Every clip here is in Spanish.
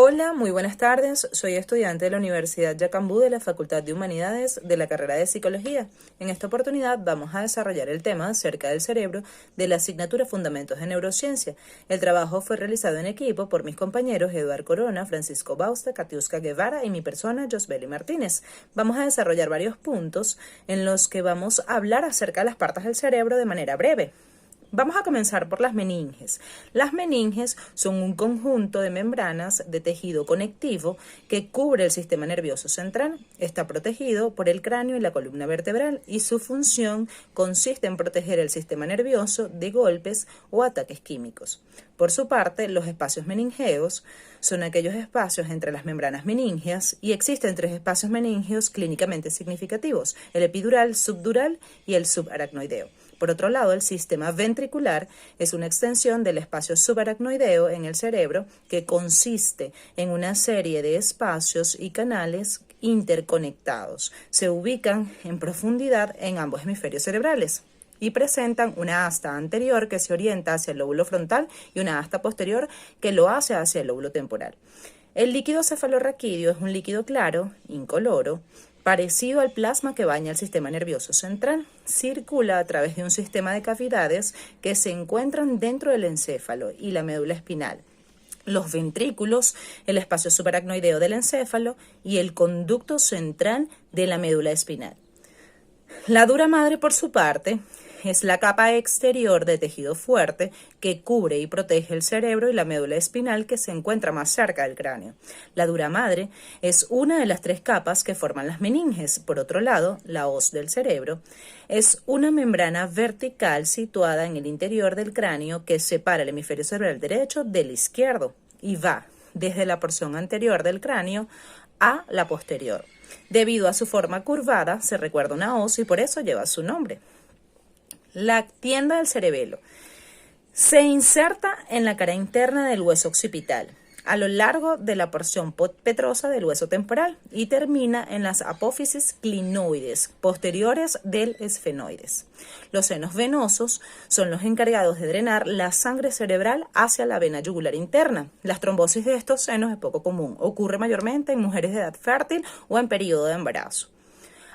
Hola, muy buenas tardes. Soy estudiante de la Universidad Yacambú de la Facultad de Humanidades de la carrera de Psicología. En esta oportunidad vamos a desarrollar el tema acerca del cerebro de la asignatura Fundamentos de Neurociencia. El trabajo fue realizado en equipo por mis compañeros Eduardo Corona, Francisco Bausta, Katiuska Guevara y mi persona, Josbeli Martínez. Vamos a desarrollar varios puntos en los que vamos a hablar acerca de las partes del cerebro de manera breve. Vamos a comenzar por las meninges. Las meninges son un conjunto de membranas de tejido conectivo que cubre el sistema nervioso central. Está protegido por el cráneo y la columna vertebral y su función consiste en proteger el sistema nervioso de golpes o ataques químicos. Por su parte, los espacios meningeos son aquellos espacios entre las membranas meningeas y existen tres espacios meningeos clínicamente significativos: el epidural, subdural y el subaracnoideo. Por otro lado, el sistema ventricular es una extensión del espacio subaracnoideo en el cerebro que consiste en una serie de espacios y canales interconectados. Se ubican en profundidad en ambos hemisferios cerebrales y presentan una asta anterior que se orienta hacia el lóbulo frontal y una asta posterior que lo hace hacia el lóbulo temporal. El líquido cefalorraquídeo es un líquido claro, incoloro, parecido al plasma que baña el sistema nervioso central. Circula a través de un sistema de cavidades que se encuentran dentro del encéfalo y la médula espinal, los ventrículos, el espacio subaracnoideo del encéfalo y el conducto central de la médula espinal. La dura madre, por su parte, es la capa exterior de tejido fuerte que cubre y protege el cerebro y la médula espinal que se encuentra más cerca del cráneo. La dura madre es una de las tres capas que forman las meninges. Por otro lado, la hoz del cerebro es una membrana vertical situada en el interior del cráneo que separa el hemisferio cerebral derecho del izquierdo y va desde la porción anterior del cráneo a la posterior. Debido a su forma curvada, se recuerda una hoz y por eso lleva su nombre. La tienda del cerebelo se inserta en la cara interna del hueso occipital, a lo largo de la porción petrosa del hueso temporal y termina en las apófisis clinoides posteriores del esfenoides. Los senos venosos son los encargados de drenar la sangre cerebral hacia la vena yugular interna. Las trombosis de estos senos es poco común, ocurre mayormente en mujeres de edad fértil o en periodo de embarazo.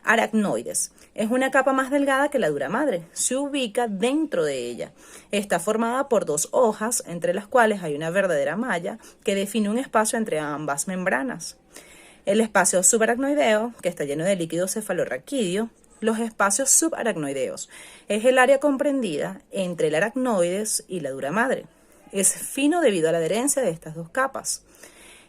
Aracnoides es una capa más delgada que la dura madre, se ubica dentro de ella. Está formada por dos hojas, entre las cuales hay una verdadera malla que define un espacio entre ambas membranas. El espacio subaracnoideo, que está lleno de líquido cefalorraquídeo. Los espacios subaracnoideos es el área comprendida entre el aracnoides y la dura madre. Es fino debido a la adherencia de estas dos capas.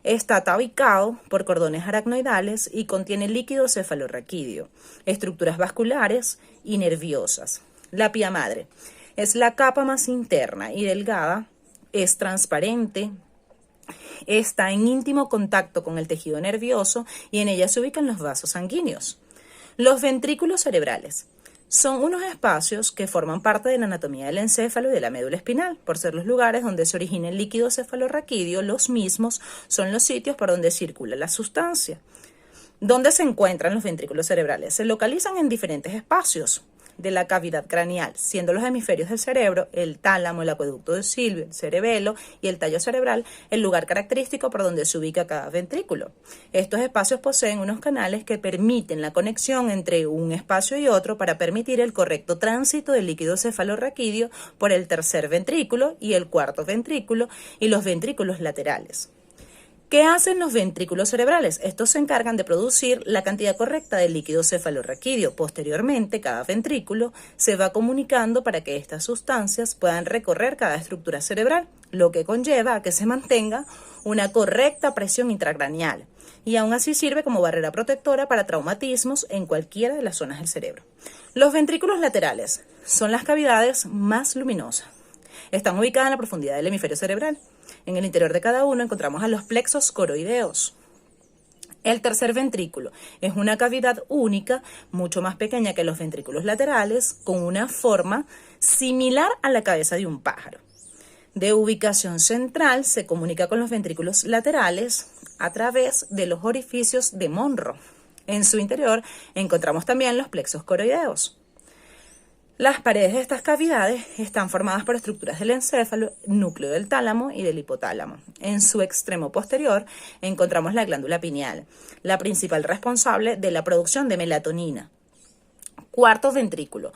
Está tabicado por cordones aracnoidales y contiene líquido cefalorraquídeo, estructuras vasculares y nerviosas. La pía madre es la capa más interna y delgada, es transparente, está en íntimo contacto con el tejido nervioso y en ella se ubican los vasos sanguíneos. Los ventrículos cerebrales son unos espacios que forman parte de la anatomía del encéfalo y de la médula espinal. Por ser los lugares donde se origina el líquido cefalorraquídeo, los mismos son los sitios por donde circula la sustancia. ¿Dónde se encuentran los ventrículos cerebrales? Se localizan en diferentes espacios de la cavidad craneal, siendo los hemisferios del cerebro, el tálamo, el acueducto de Silvio, el cerebelo y el tallo cerebral, el lugar característico por donde se ubica cada ventrículo. Estos espacios poseen unos canales que permiten la conexión entre un espacio y otro para permitir el correcto tránsito del líquido cefalorraquídeo por el tercer ventrículo y el cuarto ventrículo y los ventrículos laterales. ¿Qué hacen los ventrículos cerebrales? Estos se encargan de producir la cantidad correcta de líquido cefalorraquídeo. Posteriormente, cada ventrículo se va comunicando para que estas sustancias puedan recorrer cada estructura cerebral, lo que conlleva a que se mantenga una correcta presión intracraneal y aún así sirve como barrera protectora para traumatismos en cualquiera de las zonas del cerebro. Los ventrículos laterales son las cavidades más luminosas. Están ubicadas en la profundidad del hemisferio cerebral. En el interior de cada uno encontramos a los plexos coroideos. El tercer ventrículo es una cavidad única, mucho más pequeña que los ventrículos laterales, con una forma similar a la cabeza de un pájaro. De ubicación central, se comunica con los ventrículos laterales a través de los orificios de Monro. En su interior encontramos también los plexos coroideos. Las paredes de estas cavidades están formadas por estructuras del encéfalo, núcleo del tálamo y del hipotálamo. En su extremo posterior encontramos la glándula pineal, la principal responsable de la producción de melatonina. Cuarto ventrículo.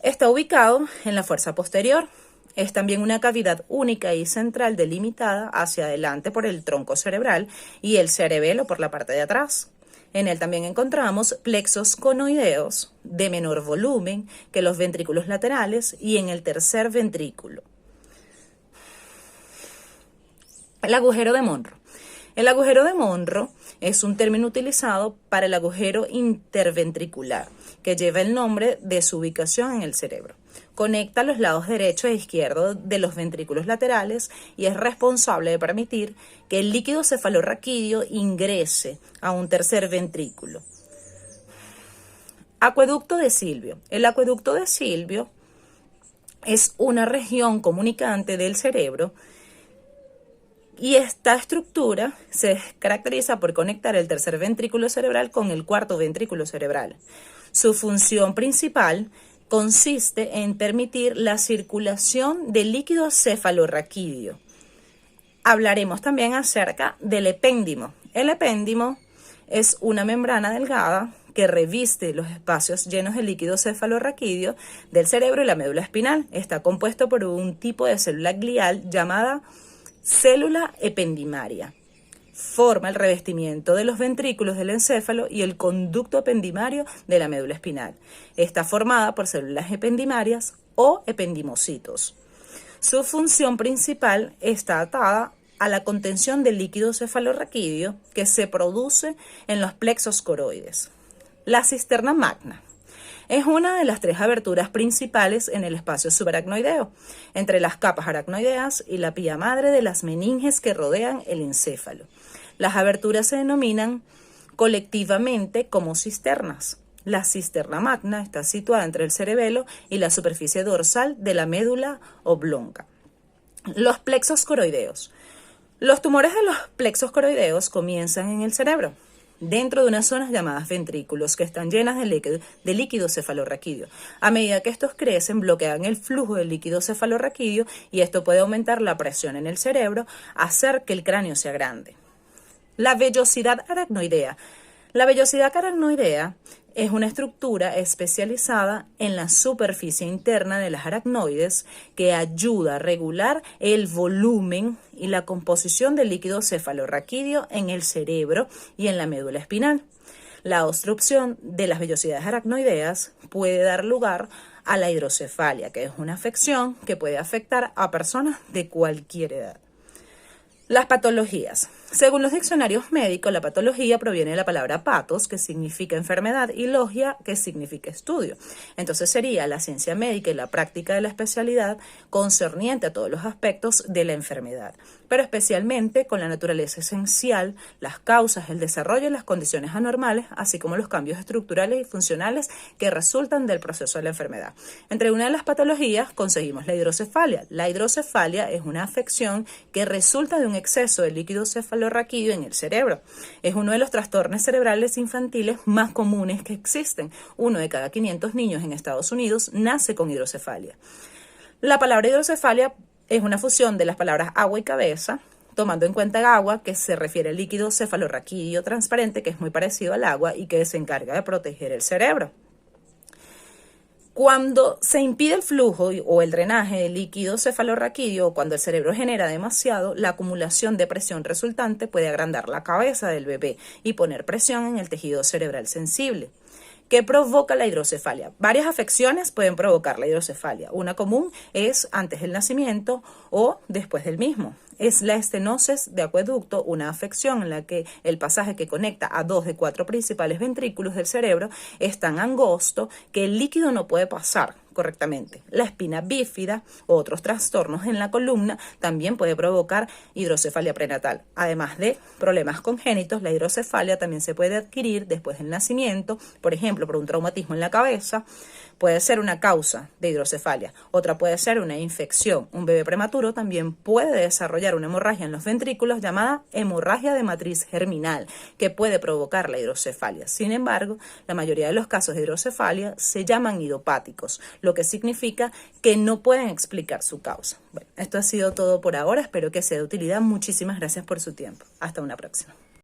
Está ubicado en la fuerza posterior. Es también una cavidad única y central delimitada hacia adelante por el tronco cerebral y el cerebelo por la parte de atrás. En él también encontramos plexos conoideos de menor volumen que los ventrículos laterales y en el tercer ventrículo. El agujero de Monro. El agujero de Monro es un término utilizado para el agujero interventricular, que lleva el nombre de su ubicación en el cerebro. Conecta los lados derecho e izquierdo de los ventrículos laterales y es responsable de permitir que el líquido cefalorraquídeo ingrese a un tercer ventrículo. Acueducto de Silvio. El acueducto de Silvio es una región comunicante del cerebro y esta estructura se caracteriza por conectar el tercer ventrículo cerebral con el cuarto ventrículo cerebral. Su función principal consiste en permitir la circulación del líquido cefalorraquídeo. Hablaremos también acerca del epéndimo. El epéndimo es una membrana delgada que reviste los espacios llenos de líquido cefalorraquídeo del cerebro y la médula espinal. Está compuesto por un tipo de célula glial llamada célula ependimaria. Forma el revestimiento de los ventrículos del encéfalo y el conducto ependimario de la médula espinal. Está formada por células ependimarias o ependimocitos. Su función principal está atada a la contención del líquido cefalorraquídeo que se produce en los plexos coroides. La cisterna magna es una de las tres aberturas principales en el espacio subaracnoideo, entre las capas aracnoideas y la pía madre de las meninges que rodean el encéfalo. Las aberturas se denominan colectivamente como cisternas. La cisterna magna está situada entre el cerebelo y la superficie dorsal de la médula oblonga. Los plexos coroideos. Los tumores de los plexos coroideos comienzan en el cerebro, dentro de unas zonas llamadas ventrículos, que están llenas de líquido cefalorraquídeo. A medida que estos crecen, bloquean el flujo del líquido cefalorraquídeo y esto puede aumentar la presión en el cerebro, hacer que el cráneo sea grande. La vellosidad aracnoidea. La vellosidad aracnoidea es una estructura especializada en la superficie interna de las aracnoides que ayuda a regular el volumen y la composición del líquido cefalorraquídeo en el cerebro y en la médula espinal. La obstrucción de las vellosidades aracnoideas puede dar lugar a la hidrocefalia, que es una afección que puede afectar a personas de cualquier edad. Las patologías. Según los diccionarios médicos, la patología proviene de la palabra patos, que significa enfermedad, y logia, que significa estudio. Entonces sería la ciencia médica y la práctica de la especialidad concerniente a todos los aspectos de la enfermedad, pero especialmente con la naturaleza esencial, las causas, el desarrollo y las condiciones anormales, así como los cambios estructurales y funcionales que resultan del proceso de la enfermedad. Entre una de las patologías conseguimos la hidrocefalia. La hidrocefalia es una afección que resulta de un exceso de líquido cefalorraquídeo en el cerebro. Es uno de los trastornos cerebrales infantiles más comunes que existen. 1 de cada 500 niños en Estados Unidos nace con hidrocefalia. La palabra hidrocefalia es una fusión de las palabras agua y cabeza, tomando en cuenta el agua, que se refiere al líquido cefalorraquídeo transparente, que es muy parecido al agua y que se encarga de proteger el cerebro. Cuando se impide el flujo o el drenaje de líquido cefalorraquídeo, o cuando el cerebro genera demasiado, la acumulación de presión resultante puede agrandar la cabeza del bebé y poner presión en el tejido cerebral sensible. ¿Qué provoca la hidrocefalia? Varias afecciones pueden provocar la hidrocefalia. Una común es antes del nacimiento o después del mismo. Es la estenosis de acueducto, una afección en la que el pasaje que conecta a 2 de 4 principales ventrículos del cerebro es tan angosto que el líquido no puede pasar correctamente. La espina bífida o otros trastornos en la columna también puede provocar hidrocefalia prenatal. Además de problemas congénitos, la hidrocefalia también se puede adquirir después del nacimiento, por ejemplo, por un traumatismo en la cabeza. Puede ser una causa de hidrocefalia. Otra puede ser una infección. Un bebé prematuro también puede desarrollar una hemorragia en los ventrículos llamada hemorragia de matriz germinal, que puede provocar la hidrocefalia. Sin embargo, la mayoría de los casos de hidrocefalia se llaman idiopáticos, lo lo que significa que no pueden explicar su causa. Bueno, esto ha sido todo por ahora, espero que sea de utilidad. Muchísimas gracias por su tiempo. Hasta una próxima.